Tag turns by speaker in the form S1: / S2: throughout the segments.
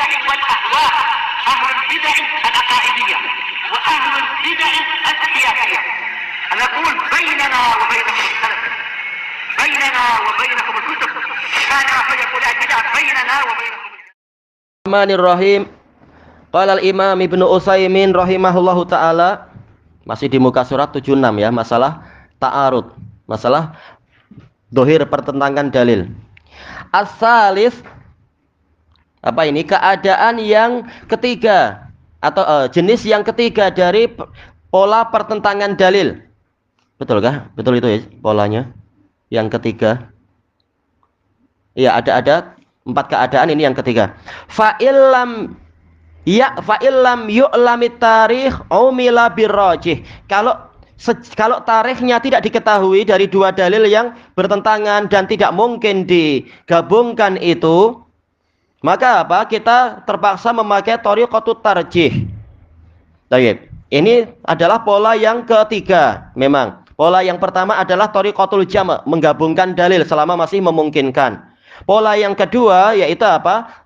S1: البدع والأهواء، أهل البدع العقائدية وأهل البدع السياسية. نقول بيننا وبينكم السلف، بيننا وبينكم الكتب، كان فيقول البدع بيننا وبينكم.
S2: Bismillahirrahmanirrahim. Qala al-Imam Ibnu Utsaimin rahimahullahu taala, masih di muka surat 76 ya, masalah ta'arud, masalah dohir pertentangan dalil. As-salis, apa ini? Keadaan yang ketiga atau jenis yang ketiga dari pola pertentangan dalil. Betulkah? Betul itu ya polanya. Yang ketiga. Iya, ada 4 keadaan, ini yang ketiga. Fa'illam yu'lamit tarikh umila birrajih. Kalau tarikhnya tidak diketahui dari 2 dalil yang bertentangan dan tidak mungkin digabungkan itu, maka apa? Kita terpaksa memakai thariqatut tarjih. Baik. Ini adalah pola yang ketiga. Memang pola yang pertama adalah thariqatul jam', menggabungkan dalil selama masih memungkinkan. Pola yang kedua yaitu apa?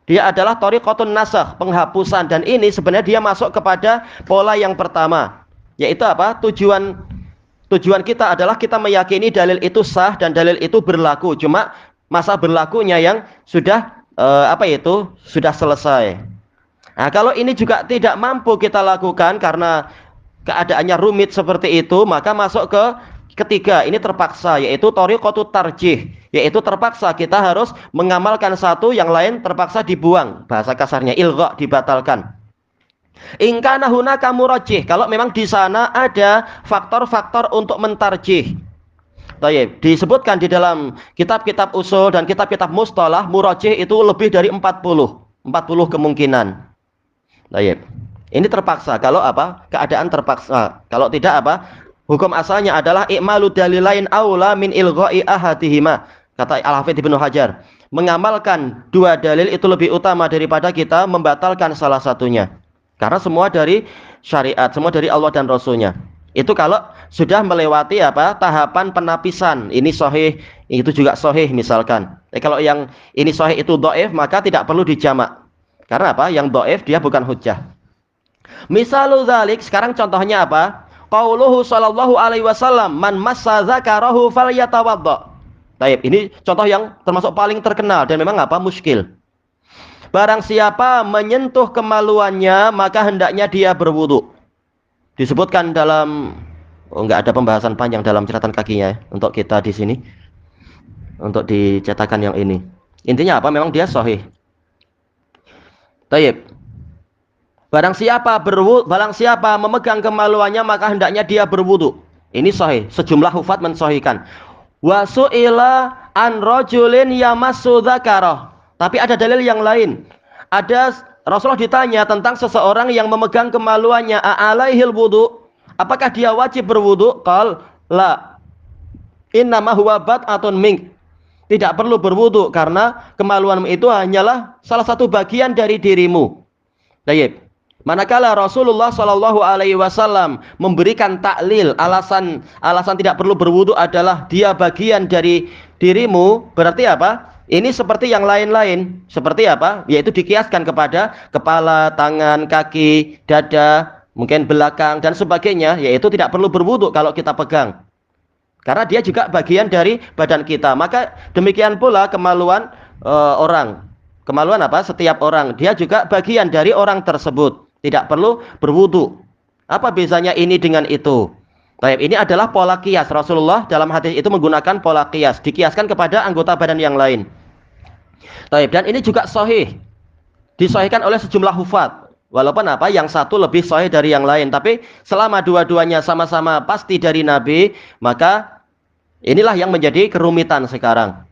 S2: Dia adalah thariqatun nasakh, penghapusan, dan ini sebenarnya dia masuk kepada pola yang pertama. Yaitu apa? Tujuan kita adalah kita meyakini dalil itu sah dan dalil itu berlaku. Cuma masa berlakunya yang sudah sudah selesai. Nah, kalau ini juga tidak mampu kita lakukan karena keadaannya rumit seperti itu, maka masuk ke ketiga, ini terpaksa, yaitu thariqatut tarjih, yaitu terpaksa kita harus mengamalkan satu, yang lain terpaksa dibuang, bahasa kasarnya ilgha, dibatalkan. In kana hunaka murajjih, kalau memang di sana ada faktor-faktor untuk mentarjih. Baik, disebutkan di dalam kitab-kitab usul dan kitab-kitab mustalah, murajjih itu lebih dari 40 kemungkinan. Baik. Ini terpaksa, kalau apa? Keadaan terpaksa. Kalau tidak apa? Hukum asalnya adalah i'malu dalilain aula min ilgha'i ahadihima. Kata Al-Hafidz Ibnu Hajar, mengamalkan 2 dalil itu lebih utama daripada kita membatalkan salah satunya. Karena semua dari syariat, semua dari Allah dan Rasulnya. Itu kalau sudah melewati apa? Tahapan penapisan. Ini sahih, itu juga sahih misalkan. Kalau yang ini sahih itu dhaif, maka tidak perlu dijamak. Karena apa? Yang dhaif dia bukan hujjah. Misalu dzalik, sekarang contohnya apa? Qauluhu sallallahu alaihi wasallam, man massa dzakarahu falyatawadda. Baik, ini contoh yang termasuk paling terkenal dan memang apa? Muskil. Barang siapa menyentuh kemaluannya, maka hendaknya dia berwudu. Disebutkan dalam enggak ada pembahasan panjang dalam catatan kakinya ya, untuk kita di sini. Untuk dicetakan yang ini. Intinya apa? Memang dia sahih. Baik. Barang siapa memegang kemaluannya, maka hendaknya dia berwudu. Ini sahih, sejumlah hufaz mensahihkan. Wa su'ila an rajulin yamassu dzakarah. Tapi ada dalil yang lain. Ada Rasulullah ditanya tentang seseorang yang memegang kemaluannya, a'alaihil wudu? Apakah dia wajib berwudu? Qal la. Innama huwa bat'atun mink. Tidak perlu berwudu karena kemaluan itu hanyalah salah satu bagian dari dirimu. Baik. Manakala Rasulullah Shallallahu Alaihi Wasallam memberikan taklil, alasan tidak perlu berwudu adalah dia bagian dari dirimu, berarti apa? Ini seperti yang lain-lain. Seperti apa? Yaitu dikiaskan kepada kepala, tangan, kaki, dada, mungkin belakang dan sebagainya. Yaitu tidak perlu berwudu kalau kita pegang, karena dia juga bagian dari badan kita. Maka demikian pula kemaluan orang. Kemaluan apa? Setiap orang. Dia juga bagian dari orang tersebut. Tidak perlu berwudu. Apa bezanya ini dengan itu? Baik, ini adalah pola qiyas. Rasulullah dalam hadis itu menggunakan pola qiyas, dikiaskan kepada anggota badan yang lain. Baik, dan ini juga sahih. Disahihkan oleh sejumlah hufaz. Walaupun apa? Yang satu lebih sahih dari yang lain, tapi selama dua-duanya sama-sama pasti dari Nabi, maka inilah yang menjadi kerumitan sekarang.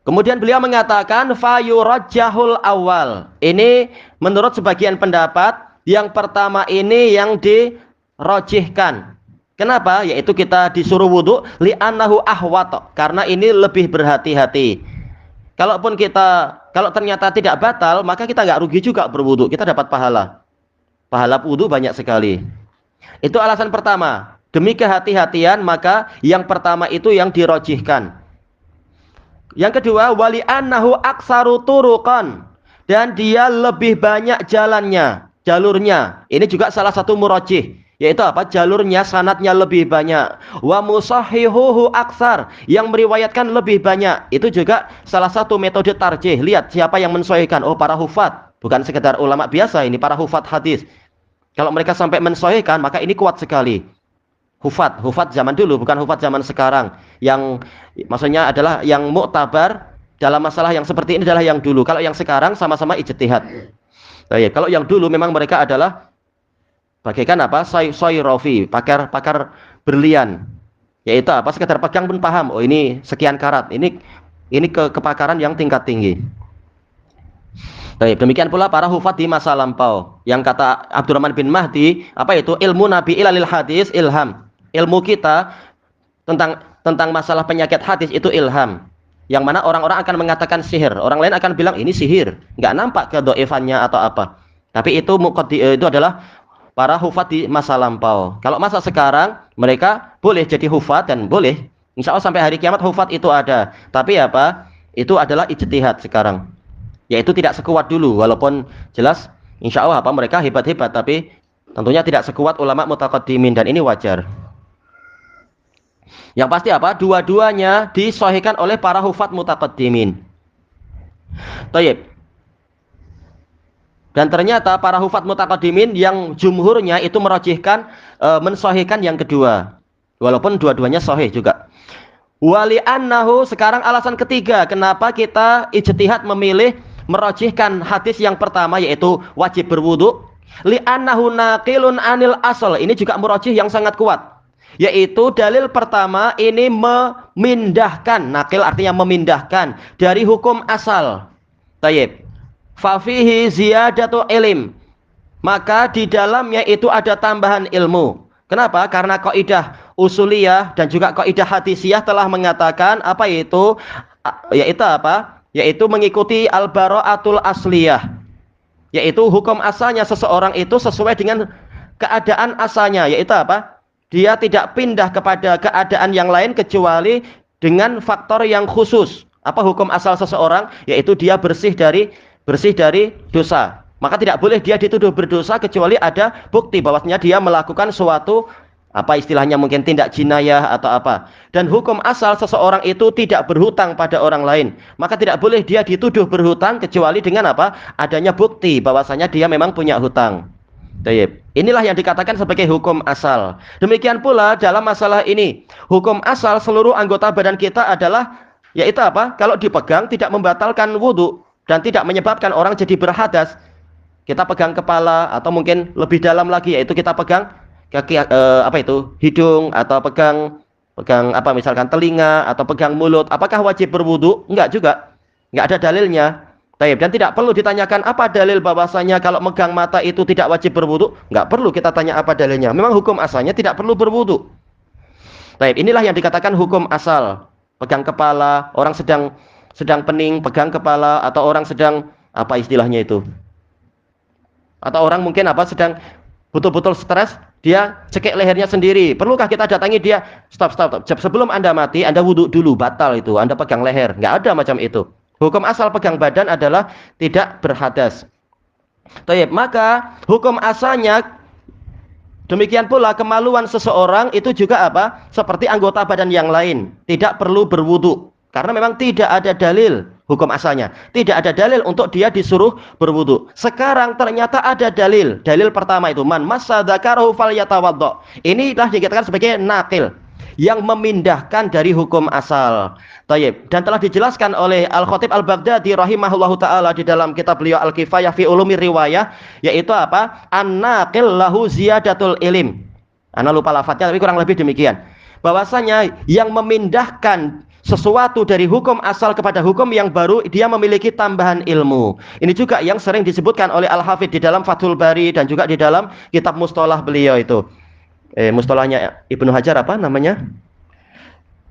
S2: Kemudian beliau mengatakan fayurajjahul awal. Ini menurut sebagian pendapat yang pertama ini yang dirojihkan. Kenapa? Yaitu kita disuruh wudu li'annahu ahwat, karena ini lebih berhati-hati. Kalau ternyata tidak batal, maka kita nggak rugi juga berwudu. Kita dapat pahala. Pahala wudu banyak sekali. Itu alasan pertama. Demi kehati-hatian, maka yang pertama itu yang dirojihkan. Yang kedua, wali annahu aksaru turuqan, dan dia lebih banyak jalannya, jalurnya. Ini juga salah satu murajih, yaitu apa? Jalurnya, sanadnya lebih banyak. Wa musahihuhu aksar, yang meriwayatkan lebih banyak. Itu juga salah satu metode tarjih. Lihat siapa yang mensahihkan. Oh, para hufat, bukan sekedar ulama biasa, ini para hufat hadis. Kalau mereka sampai mensahihkan, maka ini kuat sekali. Hufat zaman dulu, bukan hufat zaman sekarang. Yang maksudnya adalah yang muktabar dalam masalah yang seperti ini adalah yang dulu. Kalau yang sekarang sama-sama ijtihad. Baik, kalau yang dulu memang mereka adalah bagaikan apa? Sayrofi, pakar berlian. Yaitu apa? Sekedar pegang pun paham. Oh, ini sekian karat. Ini kepakaran yang tingkat tinggi. Baik, demikian pula para hufat di masa lampau. Yang kata Abdurrahman bin Mahdi, apa itu? Ilmu Nabi ilalil hadis ilham. Ilmu kita tentang masalah penyakit hadis itu ilham. Yang mana orang-orang akan mengatakan sihir. Orang lain akan bilang ini sihir. Nggak nampak kedhaifannya atau apa. Tapi itu adalah para hufat di masa lampau. Kalau masa sekarang, mereka boleh jadi hufat dan boleh. Insya Allah sampai hari kiamat hufat itu ada. Tapi apa? Itu adalah ijtihad sekarang. Yaitu tidak sekuat dulu. Walaupun jelas insya Allah apa mereka hebat-hebat. Tapi tentunya tidak sekuat ulama mutaqaddimin. Dan ini wajar. Yang pasti apa? Dua-duanya disahihkan oleh para hufat mutaqaddimin. Tayyib. Dan ternyata para hufat mutaqaddimin yang jumhurnya itu merajihkan mensahihkan yang kedua. Walaupun dua-duanya sahih juga. Wali annahu, sekarang alasan ketiga kenapa kita ijtihad memilih merajihkan hadis yang pertama yaitu wajib berwudu. Li annahu naqilun anil asal. Ini juga murajih yang sangat kuat. Yaitu dalil pertama ini memindahkan, nakil artinya memindahkan dari hukum asal. Tayyib. Fafihi ziyadatu ilim. Maka di dalamnya itu ada tambahan ilmu. Kenapa? Karena kaidah usuliyah dan juga kaidah hadisiyah telah mengatakan apa itu? Yaitu apa? Yaitu mengikuti al-bara'atul asliyah. Yaitu hukum asalnya seseorang itu sesuai dengan keadaan asalnya. Yaitu apa? Dia tidak pindah kepada keadaan yang lain kecuali dengan faktor yang khusus. Apa hukum asal seseorang? Yaitu dia bersih dari dosa. Maka tidak boleh dia dituduh berdosa kecuali ada bukti bahwasanya dia melakukan suatu apa istilahnya mungkin tindak jinayah atau apa. Dan hukum asal seseorang itu tidak berhutang pada orang lain. Maka tidak boleh dia dituduh berhutang kecuali dengan apa? Adanya bukti bahwasanya dia memang punya hutang. Tayyib. Inilah yang dikatakan sebagai hukum asal. Demikian pula dalam masalah ini, hukum asal seluruh anggota badan kita adalah yaitu apa? Kalau dipegang tidak membatalkan wudu dan tidak menyebabkan orang jadi berhadas. Kita pegang kepala atau mungkin lebih dalam lagi yaitu kita pegang kaki hidung atau pegang apa misalkan telinga atau pegang mulut. Apakah wajib berwudu? Enggak juga. Enggak ada dalilnya. Taib. Dan tidak perlu ditanyakan apa dalil bahwasanya kalau megang mata itu tidak wajib berwudu. Enggak perlu kita tanya apa dalilnya. Memang hukum asalnya tidak perlu berwudu. Taib. Inilah yang dikatakan hukum asal. Pegang kepala, orang sedang pening, pegang kepala, atau orang sedang apa istilahnya itu? Atau orang mungkin apa sedang betul-betul stres, dia cekik lehernya sendiri. Perlukah kita datangi dia? Stop. Sebelum Anda mati, Anda wudu dulu, batal itu. Anda pegang leher. Enggak ada macam itu. Hukum asal pegang badan adalah tidak berhadas. Taib. Maka hukum asalnya demikian pula kemaluan seseorang itu juga apa? Seperti anggota badan yang lain, tidak perlu berwudu. Karena memang tidak ada dalil hukum asalnya. Tidak ada dalil untuk dia disuruh berwudu. Sekarang ternyata ada dalil. Dalil pertama itu man massa dzakarahu falyatawaddo. Inilah dikatakan sebagai nakil yang memindahkan dari hukum asal. Tayyib. Dan telah dijelaskan oleh Al-Khatib Al-Baghdadi rahimahullahu taala di dalam kitab beliau Al-Kifayah fi Ulumir Riwayah, yaitu apa? An-naqil lahu ziyadatul ilim. Ana lupa lafadznya tapi kurang lebih demikian. Bahwasanya yang memindahkan sesuatu dari hukum asal kepada hukum yang baru, dia memiliki tambahan ilmu. Ini juga yang sering disebutkan oleh Al-Hafidh di dalam Fathul Bari dan juga di dalam kitab mustalah beliau itu. Mustalahnya Ibnu Hajar apa namanya?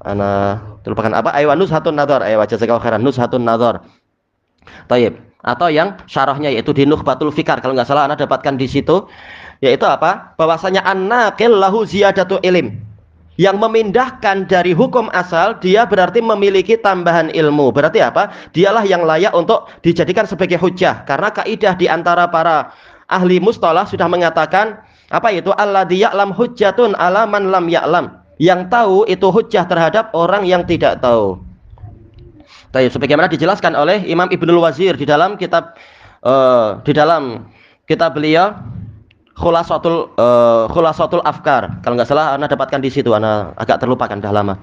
S2: Ana terlupakan apa? Nuzhatun Nadhar. Jazakallahu khairan, Nuzhatun Nadhar. Tayyib. Atau yang syarahnya yaitu di Nukhbatul Fikar, kalau nggak salah Anda dapatkan di situ, yaitu apa? Bahwasanya an-naqil lahu ziyadatu ilim. yang memindahkan dari hukum asal, dia berarti memiliki tambahan ilmu. Berarti apa? Dialah yang layak untuk dijadikan sebagai hujjah. Karena kaidah di antara para ahli mustalah sudah mengatakan apa itu? Alladzi ya'lam hujjatun ala man lam ya'lam. Yang tahu itu hujjah terhadap orang yang tidak tahu. Baik, sebagaimana dijelaskan oleh Imam Ibnul Wazir di dalam kitab beliau Khulasatul Afkar. Kalau nggak salah Anda dapatkan di situ, Anda agak terlupakan dah lama.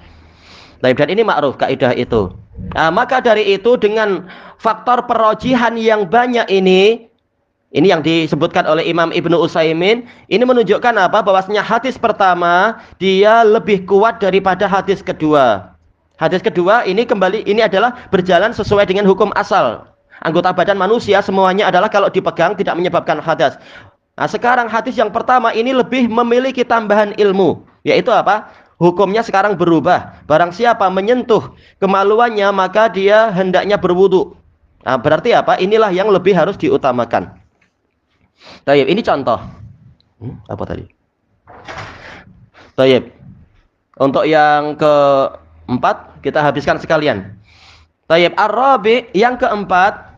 S2: Baik, dan ini ma'ruf kaidah itu. Nah, maka dari itu dengan faktor perojihan yang banyak ini yang disebutkan oleh Imam Ibnu Utsaimin, ini menunjukkan apa? Bahwasanya hadis pertama dia lebih kuat daripada hadis kedua. Hadis kedua ini adalah berjalan sesuai dengan hukum asal. Anggota badan manusia semuanya adalah kalau dipegang tidak menyebabkan hadas. Nah, sekarang hadis yang pertama ini lebih memiliki tambahan ilmu, yaitu apa? Hukumnya sekarang berubah. Barang siapa menyentuh kemaluannya maka dia hendaknya berwudu. Nah, berarti apa? Inilah yang lebih harus diutamakan. Tayyib, ini contoh. Apa tadi? Tayyib. Untuk yang keempat kita habiskan sekalian. Tayyib, ar-rabi yang keempat.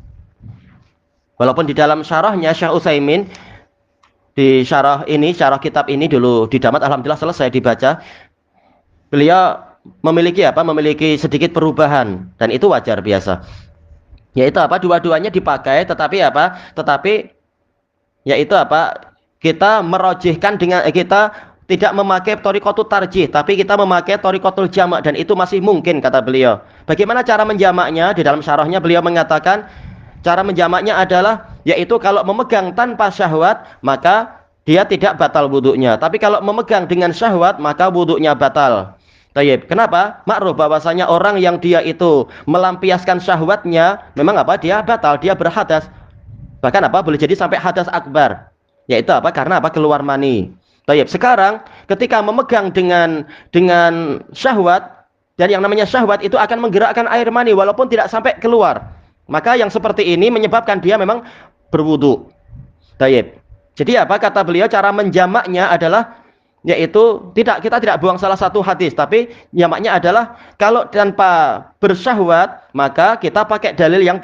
S2: Walaupun di dalam syarahnya Syekh Utsaimin di syarah kitab ini dulu di Damat, alhamdulillah selesai dibaca. Beliau memiliki sedikit perubahan dan itu wajar biasa. Yaitu apa? Dua-duanya dipakai tetapi kita merojihkan dengan kita tidak memakai thariqatul tarjih, tapi kita memakai thariqatul jamak dan itu masih mungkin kata beliau. Bagaimana cara menjamaknya? Di dalam syarahnya beliau mengatakan cara menjamaknya adalah yaitu kalau memegang tanpa syahwat maka dia tidak batal wudunya. Tapi kalau memegang dengan syahwat maka wudunya batal. Tayyib. Kenapa? Ma'ruf bahwasanya orang yang dia itu melampiaskan syahwatnya memang apa? Dia batal, dia berhadas. Bahkan apa? Boleh jadi sampai hadas akbar. Yaitu apa? Karena apa? Keluar mani. Tayyib. Sekarang ketika memegang dengan syahwat, dan yang namanya syahwat itu akan menggerakkan air mani walaupun tidak sampai keluar. Maka yang seperti ini menyebabkan dia memang berwudu. Tayyib. Jadi apa kata beliau cara menjamaknya adalah yaitu kita tidak buang salah satu hadis, tapi jamaknya adalah kalau tanpa bersyahwat maka kita pakai dalil yang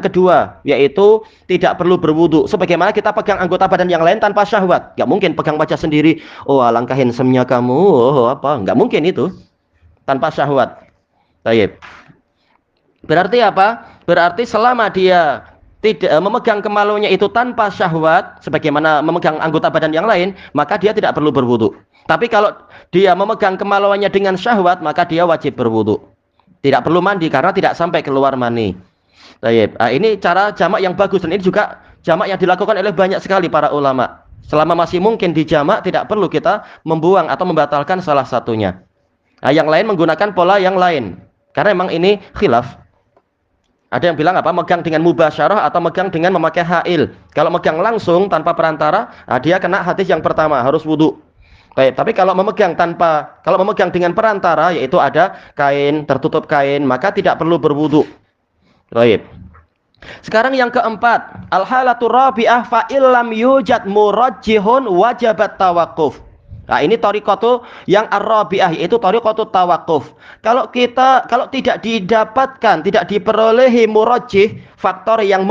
S2: kedua yaitu tidak perlu berwudu. Sebagaimana kita pegang anggota badan yang lain tanpa syahwat. Enggak mungkin pegang wajah sendiri, oh alangkah handsome-nya kamu, oh apa? Enggak mungkin itu. Tanpa syahwat. Tayyib. Berarti apa? Berarti selama dia tidak memegang kemaluannya itu tanpa syahwat, sebagaimana memegang anggota badan yang lain, maka dia tidak perlu berwudu. Tapi kalau dia memegang kemaluannya dengan syahwat, maka dia wajib berwudu. Tidak perlu mandi karena tidak sampai keluar mani. Nah, ini cara jamak yang bagus dan ini juga jamak yang dilakukan oleh banyak sekali para ulama. Selama masih mungkin dijamak, tidak perlu kita membuang atau membatalkan salah satunya. Nah, yang lain menggunakan pola yang lain. Karena memang ini khilaf. Ada yang bilang apa? Megang dengan mubasyarah atau megang dengan memakai hail. Kalau megang langsung tanpa perantara, dia kena hadis yang pertama, harus wudu. Baik, tapi kalau memegang dengan perantara, yaitu ada kain, tertutup kain, maka tidak perlu berwudu. Baik. Sekarang yang keempat, al-halatu rabi'ah fa illam yujad murajjihun wajabat tawaqquf. Nah, ini thariqatu yang ar-rabi'ah, yaitu thariqatu tawaqquf. Kalau tidak didapatkan, tidak diperolehi murajjih, faktor yang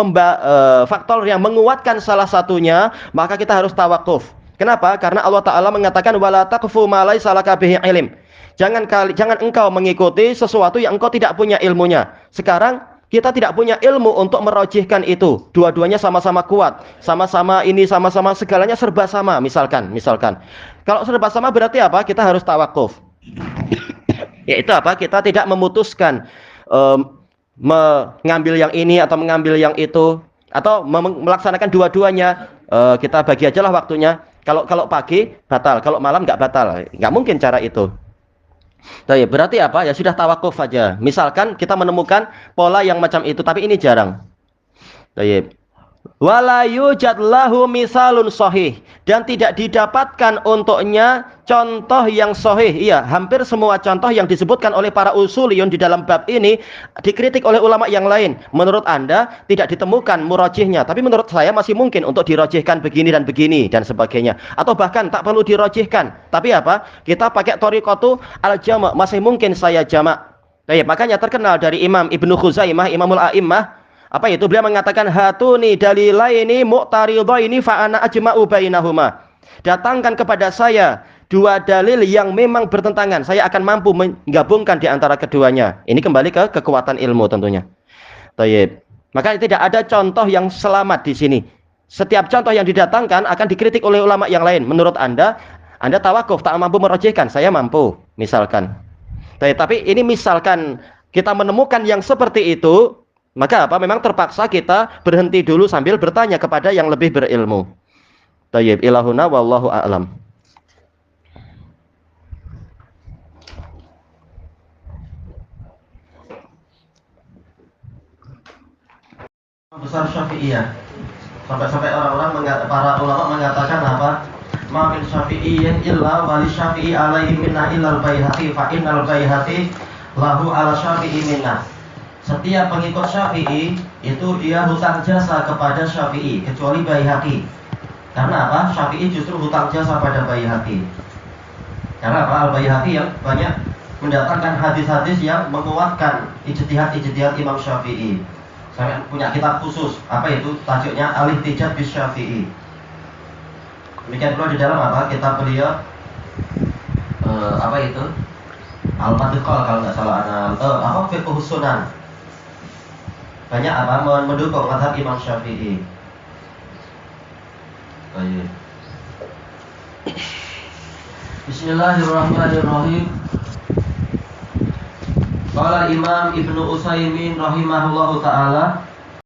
S2: menguatkan salah satunya, maka kita harus tawaqquf. Kenapa? Karena Allah Ta'ala mengatakan wala taqfu ma laysa laka bihi ilm. Jangan engkau mengikuti sesuatu yang engkau tidak punya ilmunya. Sekarang kita tidak punya ilmu untuk merojihkan itu. Dua-duanya sama-sama kuat, sama-sama segalanya serba sama, misalkan. Kalau serba sama berarti apa? Kita harus tawakuf. Yaitu apa? Kita tidak memutuskan mengambil yang ini atau mengambil yang itu atau melaksanakan dua-duanya. Kita bagi aja lah waktunya. Kalau pagi batal, kalau malam nggak batal. Nggak mungkin cara itu. Jadi berarti apa? Ya sudah tawakuf saja. Misalkan kita menemukan pola yang macam itu, tapi ini jarang. Jadi Wala yujad lahu misalun sahih, dan tidak didapatkan untuknya contoh yang sahih. Iya, hampir semua contoh yang disebutkan oleh para usuliyun di dalam bab ini dikritik oleh ulama yang lain. Menurut Anda tidak ditemukan murajihnya, tapi menurut saya masih mungkin untuk dirajihkan begini dan sebagainya. Atau bahkan tak perlu dirajihkan. Tapi apa? Kita pakai thariqatu al-jama', masih mungkin saya jamak. Baik, makanya terkenal dari Imam Ibnu Khuzaimah, Imamul A'immah, apa itu? Beliau mengatakan hatuni dalilaini mu'taridhaini fa ana ajma'u bainahuma. Datangkan kepada saya dua dalil yang memang bertentangan, saya akan mampu menggabungkan di antara keduanya. Ini kembali ke kekuatan ilmu tentunya. Baik. Maka tidak ada contoh yang selamat di sini. Setiap contoh yang didatangkan akan dikritik oleh ulama yang lain. Menurut Anda tawakuf tak mampu merojihkan, saya mampu, misalkan. Tapi ini misalkan kita menemukan yang seperti itu, maka apa? Memang terpaksa kita berhenti dulu sambil bertanya kepada yang lebih berilmu. Tayyib ilahuna wallahu a'lam. Besar Syafi'iyah. Sampai-sampai para ulama mengatakan apa? Ma min syafi'iyyin illa wali syafi'i alaihi minna illal baihaqi fa innal baihaqi lahu ala syafi'i minna. Setiap pengikut Syafi'i itu dia hutang jasa kepada Syafi'i kecuali Baihaqi. Karena apa? Syafi'i justru hutang jasa pada Baihaqi. Karena apa? Al-Baihaqi yang banyak mendatangkan hadis-hadis yang menguatkan ijtihad Imam Syafi'i. Saya punya kitab khusus, apa itu? Tajuknya Al-Ihtijaj bis Syafi'i. Demikian pula di dalam apa? Kitab beliau apa itu? Al-Madkhal kalau nggak salah, apa? Fiqhus Sunan. Banyak apa? Mendukung mazhab Imam Syafi'i. Baik. Bismillahirrahmanirrahim. Qala Imam Ibnu Utsaimin rahimahullahu taala,